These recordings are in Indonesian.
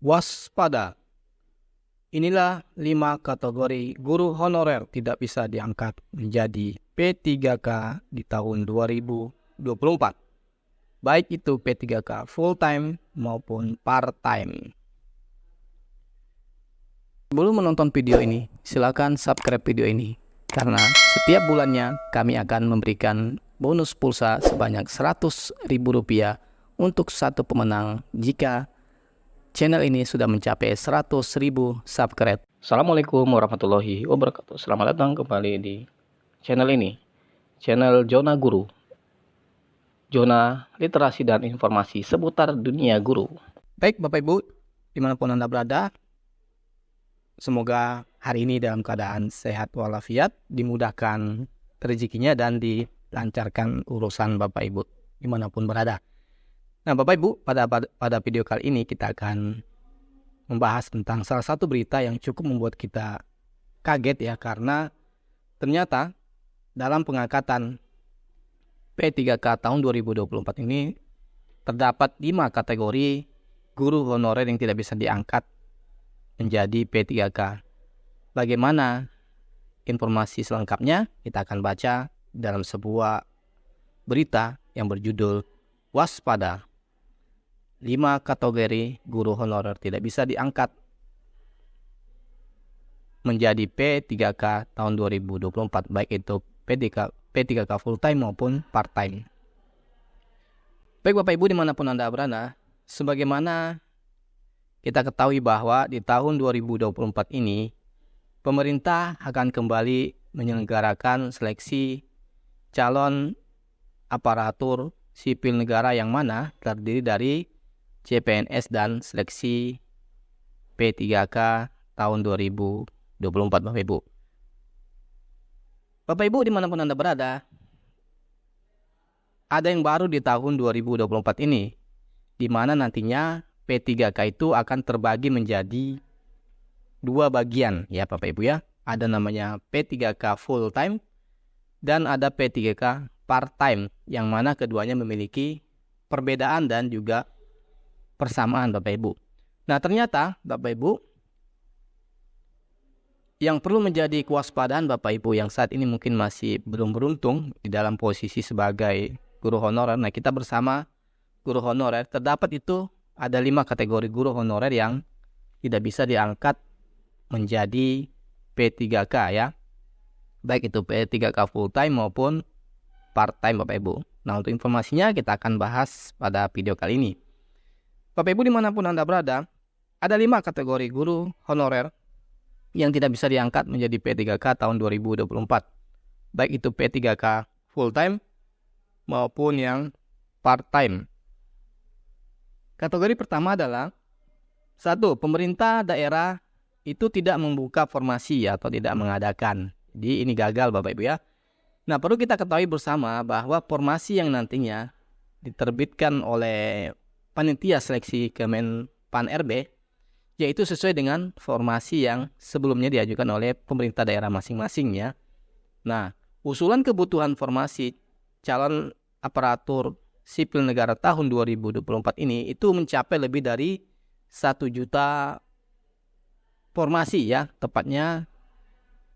Waspada. Inilah 5 kategori guru honorer tidak bisa diangkat menjadi P3K di tahun 2024. Baik itu P3K full time maupun part time. Sebelum menonton video ini, silakan subscribe video ini karena setiap bulannya kami akan memberikan bonus pulsa sebanyak Rp100.000 untuk satu pemenang jika channel ini sudah mencapai 100.000 subscribe. Assalamualaikum warahmatullahi wabarakatuh. Selamat datang kembali di channel ini, channel Zona Guru, zona literasi dan informasi seputar dunia guru. Baik Bapak Ibu, dimanapun Anda berada, semoga hari ini dalam keadaan sehat walafiat, dimudahkan rezekinya dan dilancarkan urusan Bapak Ibu dimanapun berada. Nah Bapak Ibu, pada video kali ini kita akan membahas tentang salah satu berita yang cukup membuat kita kaget ya, karena ternyata dalam pengangkatan P3K tahun 2024 ini terdapat 5 kategori guru honorer yang tidak bisa diangkat menjadi P3K. Bagaimana informasi selengkapnya? Kita akan baca dalam sebuah berita yang berjudul Waspada. 5 kategori guru honorer tidak bisa diangkat menjadi P3K tahun 2024, baik itu P3K full time maupun part time. Baik Bapak Ibu dimanapun Anda berada, sebagaimana kita ketahui bahwa di tahun 2024 ini pemerintah akan kembali menyelenggarakan seleksi calon aparatur sipil negara yang mana terdiri dari CPNS dan seleksi P3K tahun 2024 Bapak Ibu. Bapak Ibu dimanapun Anda berada, ada yang baru di tahun 2024 ini, di mana nantinya P3K itu akan terbagi menjadi 2 bagian ya Bapak Ibu ya. Ada namanya P3K full time dan ada P3K part time, yang mana keduanya memiliki perbedaan dan juga persamaan Bapak Ibu. Nah ternyata Bapak Ibu, yang perlu menjadi kewaspadaan Bapak Ibu yang saat ini mungkin masih belum beruntung di dalam posisi sebagai guru honorer. Nah kita bersama guru honorer, terdapat itu ada 5 kategori guru honorer yang tidak bisa diangkat menjadi P3K ya. Baik itu P3K full time maupun part time Bapak Ibu. Nah untuk informasinya kita akan bahas pada video kali ini. Bapak Ibu dimanapun Anda berada, ada 5 kategori guru honorer yang tidak bisa diangkat menjadi P3K tahun 2024. Baik itu P3K full time maupun yang part time. Kategori pertama adalah 1. Pemerintah daerah itu tidak membuka formasi atau tidak mengadakan. Jadi ini gagal Bapak Ibu ya. Nah perlu kita ketahui bersama bahwa formasi yang nantinya diterbitkan oleh panitia seleksi Kemenpan RB, yaitu sesuai dengan formasi yang sebelumnya diajukan oleh pemerintah daerah masing-masing ya. Nah, usulan kebutuhan formasi calon aparatur sipil negara tahun 2024 ini itu mencapai lebih dari 1 juta formasi ya, tepatnya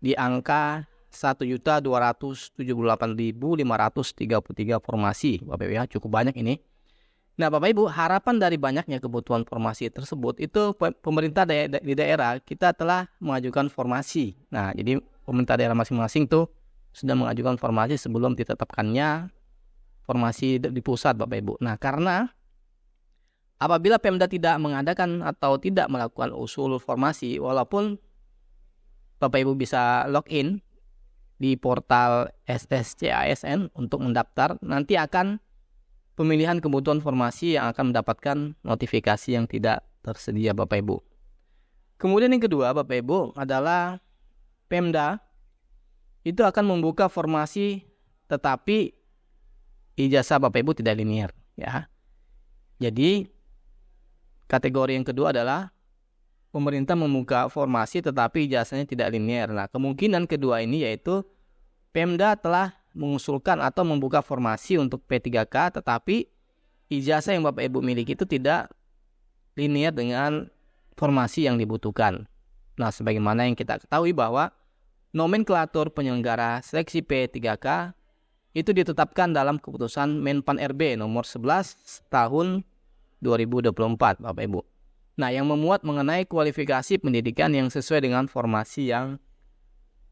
di angka 1.278.533 formasi Bapak Ibu ya, cukup banyak ini. Nah Bapak Ibu, harapan dari banyaknya kebutuhan formasi tersebut itu pemerintah di daerah kita telah mengajukan formasi. Nah jadi pemerintah daerah masing-masing tuh sudah mengajukan formasi sebelum ditetapkannya formasi di pusat Bapak Ibu. Nah karena apabila Pemda tidak mengadakan atau tidak melakukan usul formasi, walaupun Bapak Ibu bisa login di portal SSCASN untuk mendaftar, nanti akan pemilihan kebutuhan formasi yang akan mendapatkan notifikasi yang tidak tersedia Bapak Ibu. Kemudian yang kedua Bapak Ibu adalah Pemda itu akan membuka formasi tetapi ijazah Bapak Ibu tidak linear ya. Jadi kategori yang kedua adalah pemerintah membuka formasi tetapi ijazahnya tidak linear. Nah kemungkinan kedua ini yaitu Pemda telah mengusulkan atau membuka formasi untuk P3K, tetapi ijazah yang Bapak Ibu miliki itu tidak linear dengan formasi yang dibutuhkan. Nah, sebagaimana yang kita ketahui bahwa nomenklatur penyelenggara seleksi P3K itu ditetapkan dalam keputusan Menpan RB nomor 11 tahun 2024, Bapak Ibu. Nah, yang memuat mengenai kualifikasi pendidikan yang sesuai dengan formasi yang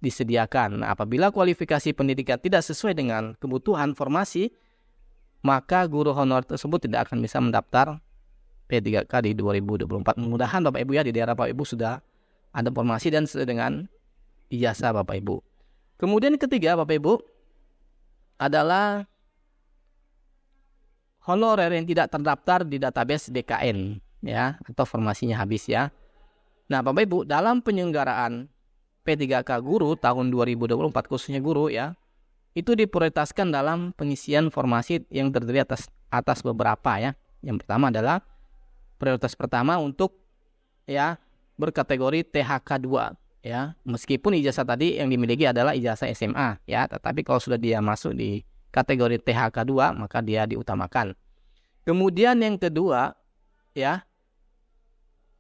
disediakan. Nah, apabila kualifikasi pendidikan tidak sesuai dengan kebutuhan formasi, maka guru honor tersebut tidak akan bisa mendaftar P3K di 2024. Mudah-mudahan Bapak Ibu ya, di daerah Bapak Ibu sudah ada formasi dan sesuai dengan ijazah Bapak Ibu. Kemudian ketiga Bapak Ibu adalah honorer yang tidak terdaftar di database BKN ya, atau formasinya habis ya. Nah, Bapak Ibu, dalam penyelenggaraan P3K guru tahun 2024 khususnya guru ya, itu diprioritaskan dalam pengisian formasi yang terdiri atas beberapa ya. Yang pertama adalah prioritas pertama untuk ya berkategori THK2 ya. Meskipun ijazah tadi yang dimiliki adalah ijazah SMA ya, tetapi kalau sudah dia masuk di kategori THK2 maka dia diutamakan. Kemudian yang kedua ya,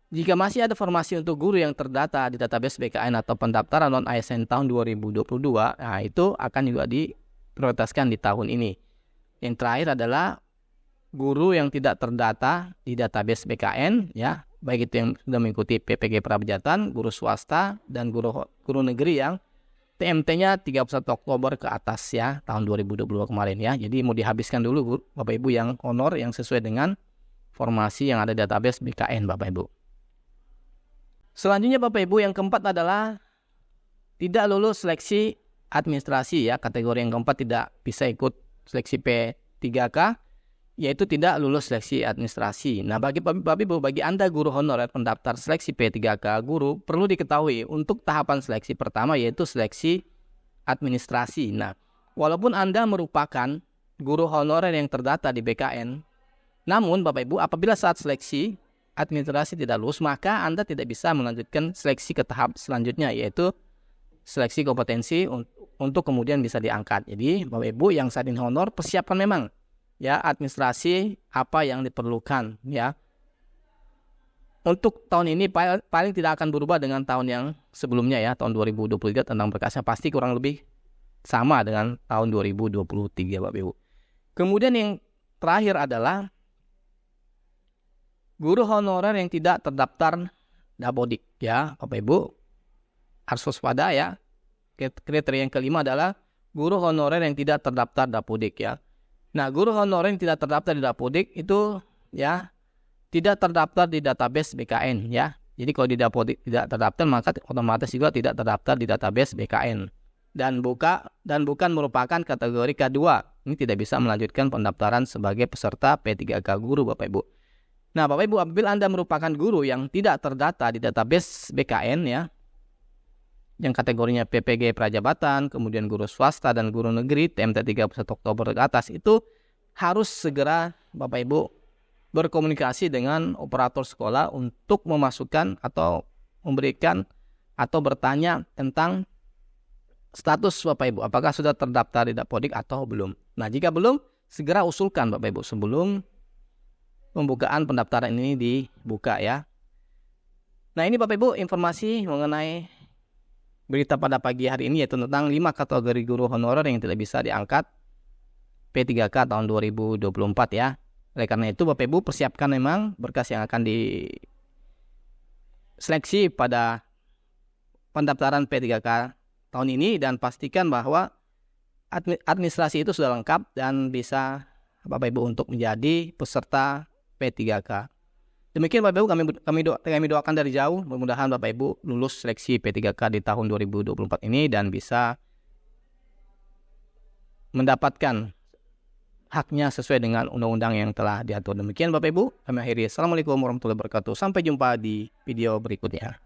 jika masih ada formasi untuk guru yang terdata di database BKN atau pendaftaran non-ASN tahun 2022, nah itu akan juga diprioritaskan di tahun ini. Yang terakhir adalah guru yang tidak terdata di database BKN, ya, baik itu yang sudah mengikuti PPG Prabejatan, guru swasta, dan guru negeri yang TMT-nya 31 Oktober ke atas ya, tahun 2022 kemarin ya. Jadi mau dihabiskan dulu Bapak Ibu yang honor yang sesuai dengan formasi yang ada di database BKN Bapak Ibu. Selanjutnya Bapak Ibu yang keempat adalah tidak lulus seleksi administrasi ya. Kategori yang keempat tidak bisa ikut seleksi P3K, yaitu tidak lulus seleksi administrasi. Nah, bagi Bapak Ibu, bagi Anda guru honorer pendaftar seleksi P3K guru, perlu diketahui untuk tahapan seleksi pertama yaitu seleksi administrasi. Nah, walaupun Anda merupakan guru honorer yang terdata di BKN, namun Bapak Ibu apabila saat seleksi administrasi tidak lulus, maka Anda tidak bisa melanjutkan seleksi ke tahap selanjutnya, yaitu seleksi kompetensi untuk kemudian bisa diangkat. Jadi Bapak Ibu yang saat ini honor, persiapkan memang ya administrasi apa yang diperlukan ya. Untuk tahun ini paling tidak akan berubah dengan tahun yang sebelumnya ya, tahun 2023 tentang berkasnya pasti kurang lebih sama dengan tahun 2023 Bapak Ibu. Kemudian yang terakhir adalah guru honorer yang tidak terdaftar Dapodik ya, Bapak Ibu harus waspada ya. Kriteria yang kelima adalah guru honorer yang tidak terdaftar Dapodik ya. Nah, guru honorer yang tidak terdaftar di Dapodik itu ya tidak terdaftar di database BKN ya. Jadi kalau di Dapodik tidak terdaftar maka otomatis juga tidak terdaftar di database BKN dan bukan merupakan kategori K2. Ini tidak bisa melanjutkan pendaftaran sebagai peserta P3K guru Bapak Ibu. Nah, Bapak Ibu, apabila Anda merupakan guru yang tidak terdata di database BKN ya, yang kategorinya PPG Prajabatan, kemudian guru swasta dan guru negeri TMT 31 Oktober ke atas, itu harus segera Bapak Ibu berkomunikasi dengan operator sekolah untuk memasukkan atau memberikan atau bertanya tentang status Bapak Ibu, apakah sudah terdaftar di Dapodik atau belum. Nah, jika belum, segera usulkan Bapak Ibu sebelum pembukaan pendaftaran ini dibuka ya. Nah, ini Bapak Ibu informasi mengenai berita pada pagi hari ini, yaitu tentang 5 kategori guru honorer yang tidak bisa diangkat P3K tahun 2024 ya. Oleh karena itu Bapak Ibu persiapkan memang berkas yang akan diseleksi pada pendaftaran P3K tahun ini, dan pastikan bahwa administrasi itu sudah lengkap dan bisa Bapak Ibu untuk menjadi peserta P3K. Demikian Bapak Ibu, kami doakan dari jauh, mudah-mudahan Bapak Ibu lulus seleksi P3K di tahun 2024 ini dan bisa mendapatkan haknya sesuai dengan undang-undang yang telah diatur. Demikian Bapak Ibu, kami akhiri. Assalamualaikum warahmatullahi wabarakatuh. Sampai jumpa di video berikutnya.